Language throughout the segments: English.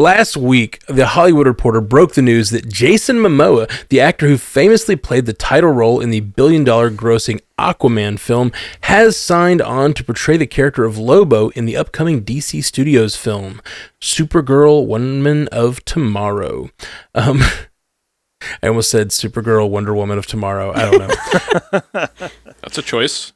Last week, The Hollywood Reporter broke the news that Jason Momoa, the actor who famously played the title role in the billion-dollar grossing Aquaman film, has signed on to portray the character of Lobo in the upcoming DC Studios film, Supergirl, Woman of Tomorrow. I almost said Supergirl, Wonder Woman of Tomorrow. I don't know. That's a choice.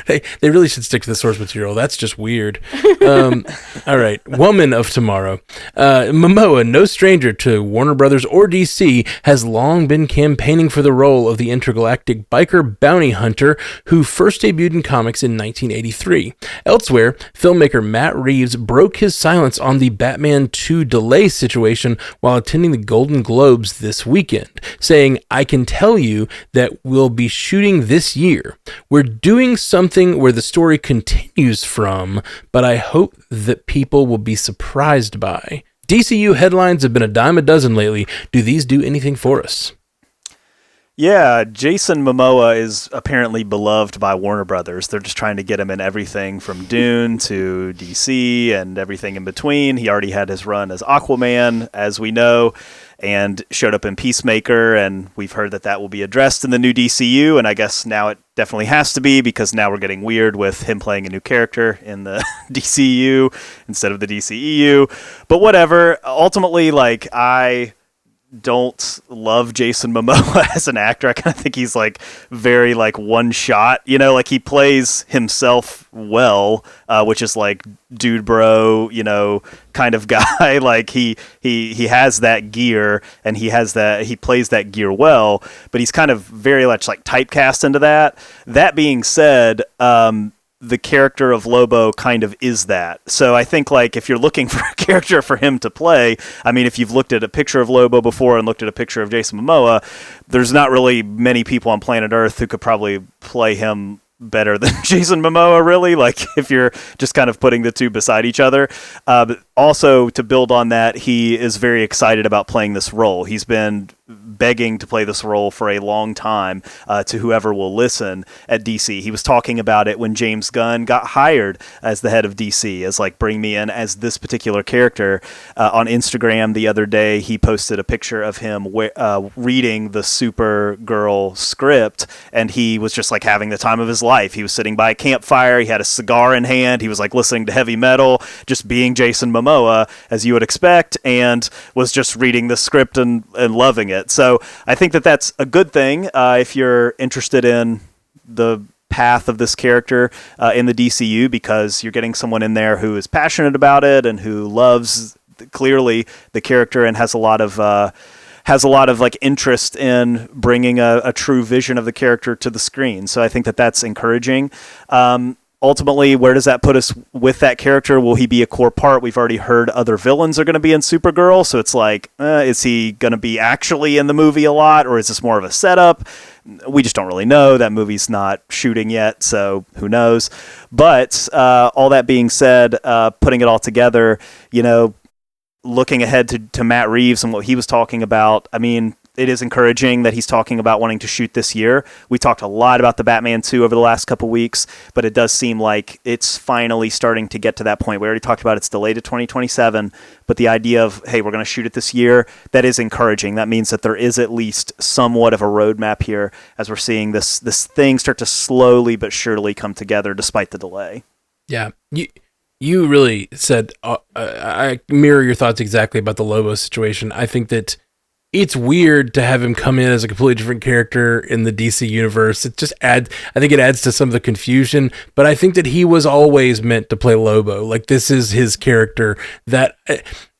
They really should stick to the source material. That's just weird. All right. Woman of Tomorrow. Momoa, no stranger to Warner Brothers or DC, has long been campaigning for the role of the intergalactic biker bounty hunter who first debuted in comics in 1983. Elsewhere, filmmaker Matt Reeves broke his silence on the Batman 2 delay situation while attending the Golden Globes this weekend, saying, "I can tell you that we'll be shooting this year. We're doing something where the story continues from, but I hope that people will be surprised by. DCU headlines have been a dime a dozen lately. Do these do anything for us?" Yeah, Jason Momoa is apparently beloved by Warner Brothers. They're just trying to get him in everything from Dune to DC and everything in between. He already had his run as Aquaman, as we know, and showed up in Peacemaker, and we've heard that that will be addressed in the new DCU, and I guess now it definitely has to be, because now we're getting weird with him playing a new character in the DCU instead of the DCEU. But whatever. Ultimately, I don't love Jason Momoa as an actor. I kind of think he's very one shot, he plays himself well, which is dude bro, kind of guy. He has that gear, and he plays that gear well, but he's kind of very much typecast into that. That being said, the character of Lobo kind of is that. So I think if you're looking for a character for him to play, if you've looked at a picture of Lobo before and looked at a picture of Jason Momoa, there's not really many people on planet Earth who could probably play him better than Jason Momoa, really, if you're just kind of putting the two beside each other. But also, to build on that, he is very excited about playing this role. He's been begging to play this role for a long time, to whoever will listen at DC. He was talking about it when James Gunn got hired as the head of DC, as bring me in as this particular character. On Instagram the other day, he posted a picture of him reading the Supergirl script, and he was just having the time of his life. He was sitting by a campfire, he had a cigar in hand, he was listening to heavy metal, just being Jason Momoa, as you would expect, and was just reading the script and loving it. So I think that that's a good thing if you're interested in the path of this character in the DCU, because you're getting someone in there who is passionate about it and who loves clearly the character and has a lot of interest in bringing a true vision of the character to the screen. So I think that that's encouraging. Ultimately, where does that put us with that character? Will he be a core part? We've already heard other villains are going to be in Supergirl, so it's is he going to be actually in the movie a lot, or is this more of a setup? We just don't really know. That movie's not shooting yet, so who knows? But all that being said, putting it all together, looking ahead to Matt Reeves and what he was talking about, it is encouraging that he's talking about wanting to shoot this year. We talked a lot about the Batman 2 over the last couple weeks, but it does seem like it's finally starting to get to that point. We already talked about it's delayed to 2027, but the idea of, hey, we're going to shoot it this year, that is encouraging. That means that there is at least somewhat of a roadmap here as we're seeing this thing start to slowly but surely come together despite the delay. Yeah. You really said, I mirror your thoughts exactly about the Lobo situation. I think that it's weird to have him come in as a completely different character in the DC universe. It just I think it adds to some of the confusion, but I think that he was always meant to play Lobo. This is his character. That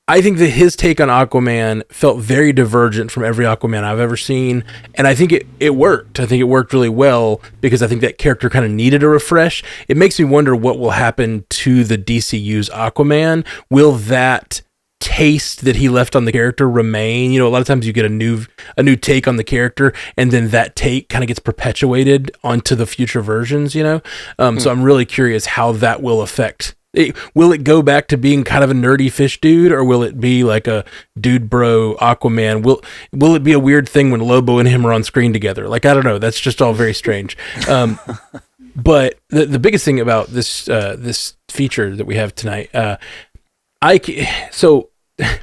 I think that his take on Aquaman felt very divergent from every Aquaman I've ever seen, and I think it worked. I think it worked really well because I think that character kind of needed a refresh. It makes me wonder what will happen to the DCU's Aquaman. Will that taste that he left on the character remain? A lot of times you get a new take on the character, and then that take kind of gets perpetuated onto the future versions, So I'm really curious how that will affect. Will it go back to being kind of a nerdy fish dude, or will it be like a dude bro Aquaman? Will it be a weird thing when Lobo and him are on screen together? I don't know. That's just all very strange. But the biggest thing about this feature that we have tonight, So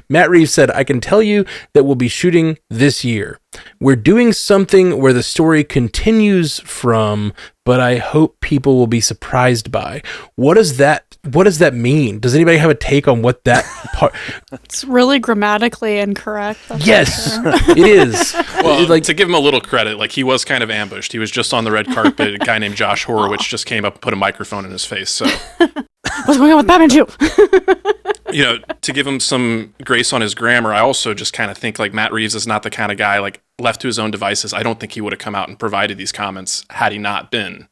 Matt Reeves said, I can tell you that we'll be shooting this year. We're doing something where the story continues from, but I hope people will be surprised by. What does that mean? Does anybody have a take on what that part? It's really grammatically incorrect. Yes, it is. Well, to give him a little credit, like he was kind of ambushed. He was just on the red carpet. A guy named Josh Horowitz just came up and put a microphone in his face. So what's going on with Batman 2? To give him some grace on his grammar, I also just kind of think like Matt Reeves is not the kind of guy, like left to his own devices. I don't think he would have come out and provided these comments had he not been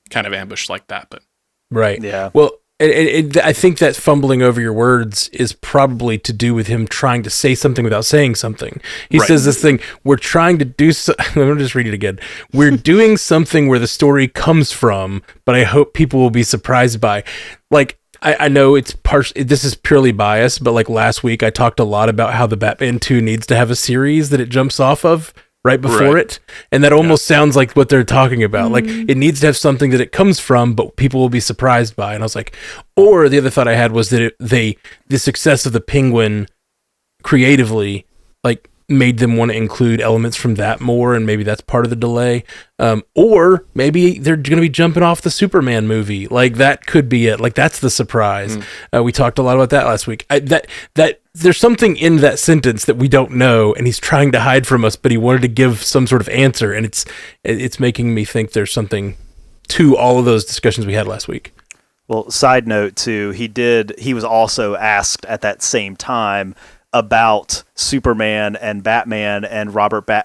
kind of ambushed like that. But right. Yeah. Well, I think that fumbling over your words is probably to do with him trying to say something without saying something. He says this thing, we're trying to do let me just read it again. We're doing something where the story comes from, but I hope people will be surprised by. Like, I know it's this is purely biased, but like last week I talked a lot about how the Batman 2 needs to have a series that it jumps off of right before it. And that almost sounds like what they're talking about. Like it needs to have something that it comes from, but people will be surprised by. And I was like, or the other thought I had was that the success of the Penguin creatively, like, made them want to include elements from that more, and maybe that's part of the delay. Or maybe they're going to be jumping off the Superman movie. Like, that could be it. Like, that's the surprise. We talked a lot about that last week. That there's something in that sentence that we don't know, and he's trying to hide from us, but he wanted to give some sort of answer, and it's making me think there's something to all of those discussions we had last week. Well, side note too, he was also asked at that same time about Superman and Batman and Pattinson's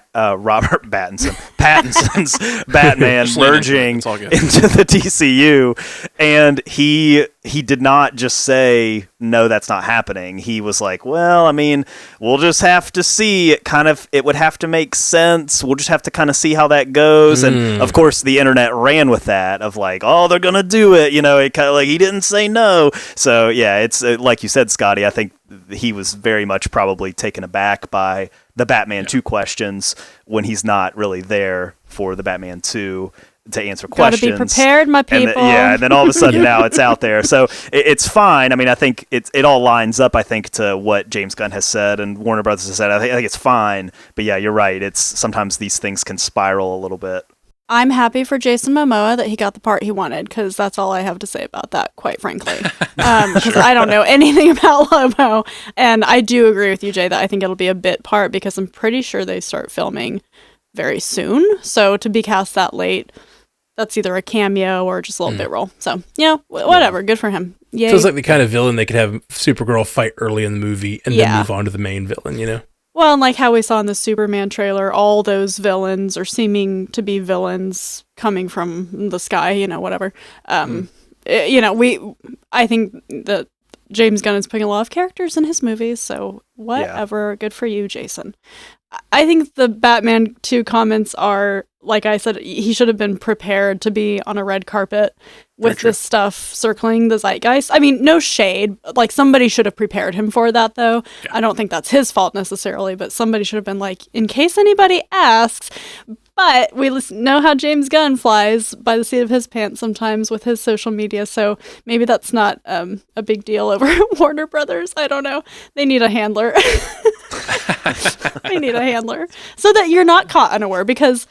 Batman merging into the DCU, and he did not just say no, that's not happening. He was like, well, I mean, we'll just have to see. It would have to make sense. We'll just have to kind of see how that goes. And of course, the internet ran with that of like, oh, they're gonna do it. It kind of like he didn't say no. So yeah, it's like you said, Scotty. I think he was very much probably taken aback by the Batman 2 questions when he's not really there for the Batman 2 to answer questions. Gotta be prepared, my people. And then all of a sudden now it's out there. So it's fine. I mean, I think it all lines up, I think, to what James Gunn has said and Warner Brothers has said. I think it's fine. But yeah, you're right. It's sometimes these things can spiral a little bit. I'm happy for Jason Momoa that he got the part he wanted, because that's all I have to say about that, quite frankly. Because I don't know anything about Lobo. And I do agree with you, Jay, that I think it'll be a bit part, because I'm pretty sure they start filming very soon. So to be cast that late, that's either a cameo or just a little bit role. So, whatever. Good for him. Yay. Feels like the kind of villain they could have Supergirl fight early in the movie and then move on to the main villain, Well, and like how we saw in the Superman trailer, all those villains are seeming to be villains coming from the sky, whatever. I think that James Gunn is putting a lot of characters in his movies, so whatever. Yeah. Good for you, Jason. I think the Batman 2 comments are, like I said, he should have been prepared to be on a red carpet with this stuff circling the zeitgeist. I mean, no shade. Like, somebody should have prepared him for that, though. Yeah. I don't think that's his fault necessarily, but somebody should have been like, in case anybody asks. But we know how James Gunn flies by the seat of his pants sometimes with his social media, so maybe that's not a big deal over Warner Brothers. I don't know. They need a handler. They need a handler so that you're not caught unaware, because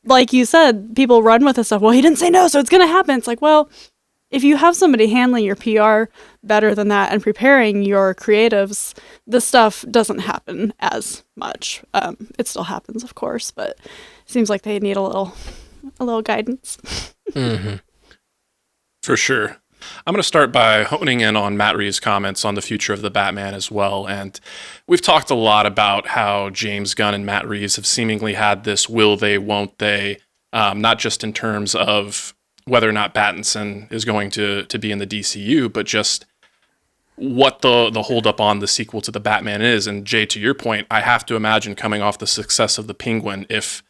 like you said, people run with this stuff. Well, he didn't say no, so it's going to happen. It's like, well, if you have somebody handling your PR better than that and preparing your creatives, this stuff doesn't happen as much. It still happens, of course, but it seems like they need a little guidance. For sure. I'm going to start by honing in on Matt Reeves' comments on the future of the Batman as well. And we've talked a lot about how James Gunn and Matt Reeves have seemingly had this will they, won't they, not just in terms of whether or not Pattinson is going to be in the DCU, but just what the holdup on the sequel to the Batman is. And Jay, to your point, I have to imagine coming off the success of the Penguin, if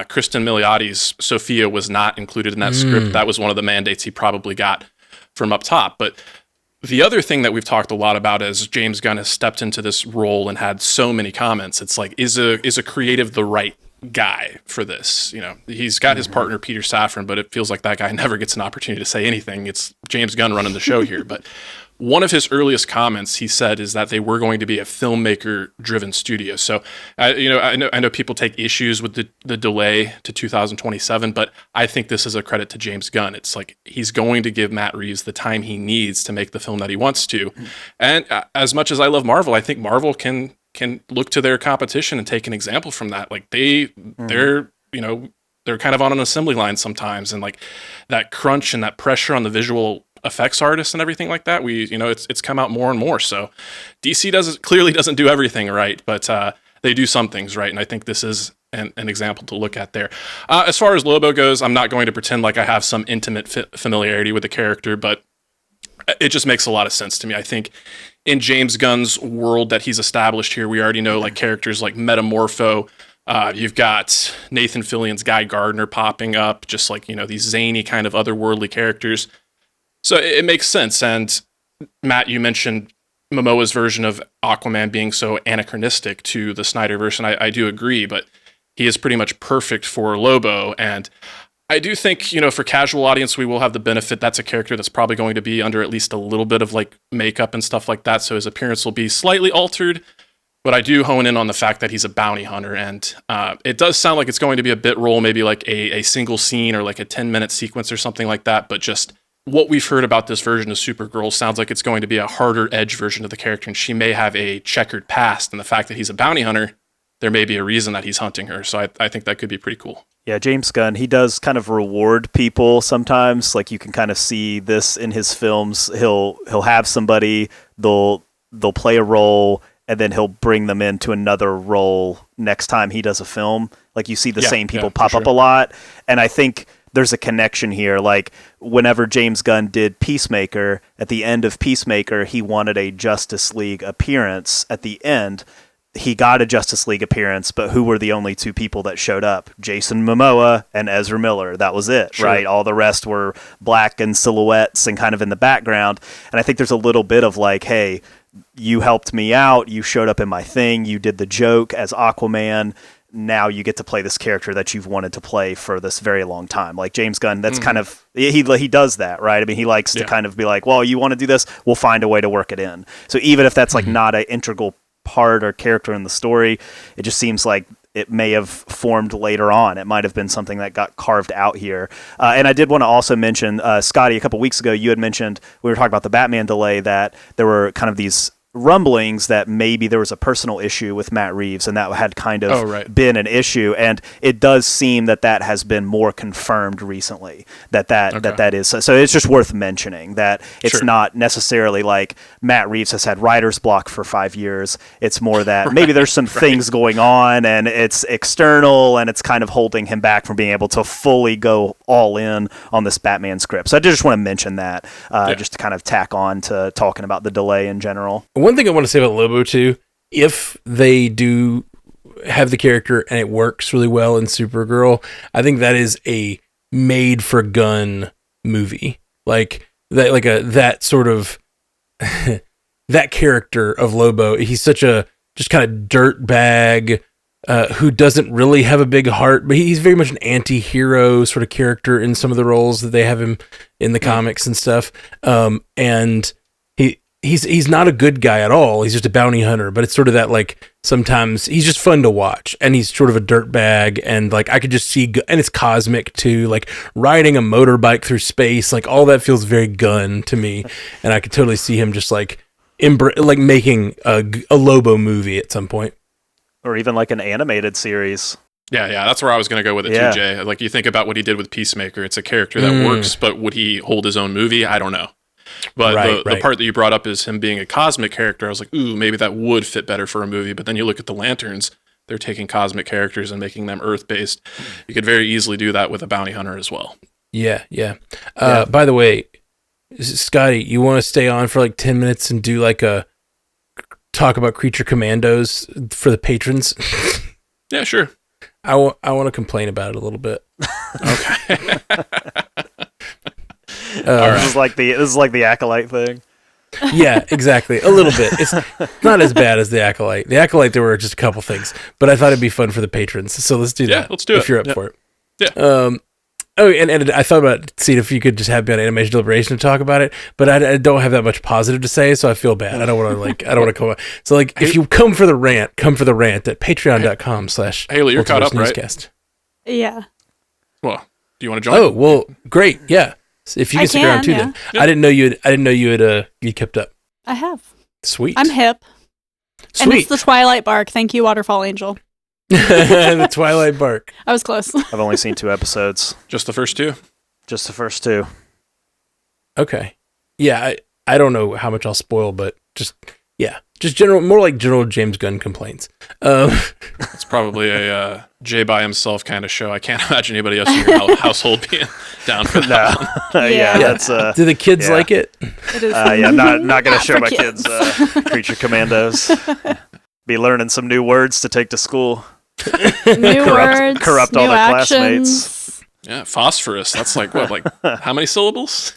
Kristen Miliotti's Sophia was not included in that script, that was one of the mandates he probably got from up top. But the other thing that we've talked a lot about as James Gunn has stepped into this role and had so many comments, it's like, is a creative the right guy for this? He's got his partner Peter Safran, but it feels like that guy never gets an opportunity to say anything. It's James Gunn running the show here. But one of his earliest comments he said is that they were going to be a filmmaker-driven studio. So, I know people take issues with the delay to 2027, but I think this is a credit to James Gunn. It's like he's going to give Matt Reeves the time he needs to make the film that he wants to. And as much as I love Marvel, I think Marvel can look to their competition and take an example from that. Like they're kind of on an assembly line sometimes, and like that crunch and that pressure on the visual effects artists and everything like that, it's come out more and more. So DC clearly doesn't do everything right, but they do some things right, and I think this is an example to look at there. As far as Lobo goes, I'm not going to pretend like I have some intimate familiarity with the character, but it just makes a lot of sense to me. I think in James Gunn's world that he's established here, we already know like characters like Metamorpho. You've got Nathan Fillion's Guy Gardner popping up, just like, these zany kind of otherworldly characters. So it makes sense. And Matt, you mentioned Momoa's version of Aquaman being so anachronistic to the Snyderverse, and I do agree, but he is pretty much perfect for Lobo. And I do think, for casual audience, we will have the benefit that's a character that's probably going to be under at least a little bit of like makeup and stuff like that. So his appearance will be slightly altered. But I do hone in on the fact that he's a bounty hunter, and it does sound like it's going to be a bit role, maybe like a single scene or like a 10-minute sequence or something like that. But just what we've heard about this version of Supergirl sounds like it's going to be a harder edge version of the character, and she may have a checkered past. And the fact that he's a bounty hunter, there may be a reason that he's hunting her. So I think that could be pretty cool. Yeah, James Gunn, he does kind of reward people sometimes. Like you can kind of see this in his films. He'll have somebody, they'll play a role, and then he'll bring them into another role next time he does a film. Like you see the same people pop up a lot. And I think there's a connection here. Like whenever James Gunn did Peacemaker, at the end of Peacemaker, he wanted a Justice League appearance at the end. He got a Justice League appearance, but who were the only two people that showed up? Jason Momoa and Ezra Miller. That was it, right? All the rest were black and silhouettes and kind of in the background. And I think there's a little bit of like, hey, you helped me out. You showed up in my thing. You did the joke as Aquaman. Now you get to play this character that you've wanted to play for this very long time. Like James Gunn, that's kind of, he does that, right? I mean, he likes to kind of be like, well, you want to do this? We'll find a way to work it in. So even if that's like not an integral part or character in the story, it just seems like it may have formed later on. It might have been something that got carved out here. And I did want to also mention, Scotty, a couple weeks ago, you had mentioned, we were talking about the Batman delay, that there were kind of these rumblings that maybe there was a personal issue with Matt Reeves, and that had kind of been an issue. And it does seem that has been more confirmed recently, that is. So it's just worth mentioning that it's not necessarily like Matt Reeves has had writer's block for 5 years. It's more that maybe there's some things going on, and it's external, and it's kind of holding him back from being able to fully go all in on this Batman script. So I just want to mention that, just to kind of tack on to talking about the delay in general. One thing I want to say about Lobo too, if they do have the character and it works really well in Supergirl, I think that is a made for Gunn movie. Like that, that sort of that character of Lobo. He's such a just kind of dirt bag who doesn't really have a big heart, but he's very much an anti-hero sort of character in some of the roles that they have him in the comics and stuff. And he's not a good guy at all. He's just a bounty hunter, but it's sort of that, like, sometimes he's just fun to watch, and he's sort of a dirt bag, and like I could just see, and it's cosmic too, like riding a motorbike through space, like all that feels very Gunn to me, and I could totally see him just like making a Lobo movie at some point, or even like an animated series. Yeah, that's where I was going to go with it too, Jay. Like you think about what he did with Peacemaker, it's a character that works, but would he hold his own movie? I don't know. But the part that you brought up is him being a cosmic character. I was like, ooh, maybe that would fit better for a movie. But then you look at the Lanterns, they're taking cosmic characters and making them Earth-based. You could very easily do that with a bounty hunter as well. Yeah. By the way, Scotty, you want to stay on for like 10 minutes and do like a talk about Creature Commandos for the patrons? Yeah, sure. I want to complain about it a little bit. Okay. This is like the Acolyte thing. Yeah, exactly. A little bit. It's not as bad as the Acolyte. The Acolyte, there were just a couple things, but I thought it'd be fun for the patrons. So let's do that. Yeah, let's do it. If you're up for it. Yeah. Oh, and I thought about seeing if you could just have me on Animation Deliberation to talk about it, but I don't have that much positive to say, so I feel bad. I don't want to come. So if you come for the rant at patreon.com/ Haley, you're caught up, newscast. Right? Yeah. Well, do you want to join? Oh, well, great. Yeah. So if you can stick around too, then. Yeah. I didn't know you kept up. I have. Sweet. I'm hip. Sweet. And it's the Twilight Bark. Thank you, Waterfall Angel. The Twilight Bark. I was close. I've only seen 2 episodes. Just the first 2? Just the first 2. Okay. Yeah, I don't know how much I'll spoil, but just more like general James Gunn complaints. It's probably a Jay by himself kind of show. I can't imagine anybody else in your household being down for that. Yeah, that's. Do the kids like it? It is. Not gonna show for my kids. kids Creature Commandos. Be learning some new words to take to school. New words, corrupt all new their actions. classmates. Yeah, phosphorus. That's like how many syllables?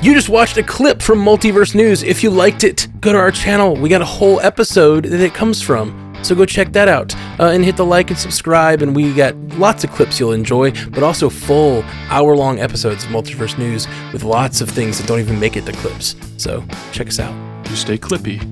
You just watched a clip from Multiverse News. If you liked it, go to our channel. We got a whole episode that it comes from. So go check that out and hit the like and subscribe. And we got lots of clips you'll enjoy, but also full hour-long episodes of Multiverse News with lots of things that don't even make it to clips. So check us out. You stay clippy.